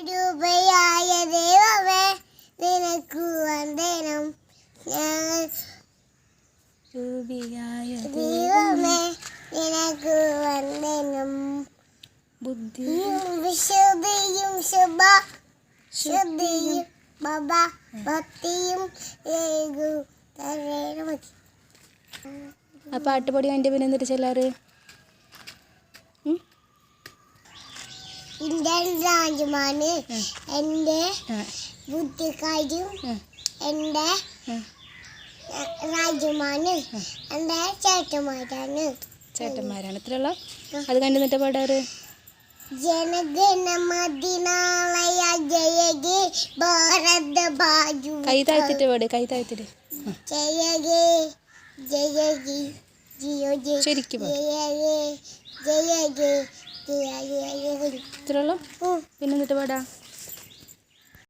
രൂപയായ ദൈവമേ നിനക്കു വന്ദനം. ഞങ്ങൾ രൂപിയായ ദൈവമേ നിനക്കു വന്ദനം. ബുദ്ധിയും വിശുദ്ധിയും ശുദ്ധിയും ഭക്തിയും ആ പാട്ട് പാടി അതിൻ്റെ പിന്നെ എന്നിട്ട് ചെല്ലാറ് ഇന്ത്യൻ രാജ്യമാണ് എൻ്റെ ബുദ്ധിക്കാരും എൻ്റെ രാജ്യമാണ് എൻ്റെ ചേട്ടന്മാരാണ് ഇത്രയുള്ള അത് കണ്ടു നിന്നിട്ട് പാടാറ് ജനഗണമതിനാളയ ജയഗേ ഭാരത ബാജു. കൈ താഴ്ത്തിട്ട് പാട് കൈ താഴ്ത്തിട്ട് ജയഗേ ജയഗേ ജിയോ ജയ ശരിക്കും ജയഗേ ജയഗേ ജയ ഇത്രയുള്ള പിന്നെ എന്നിട്ട് പാടാ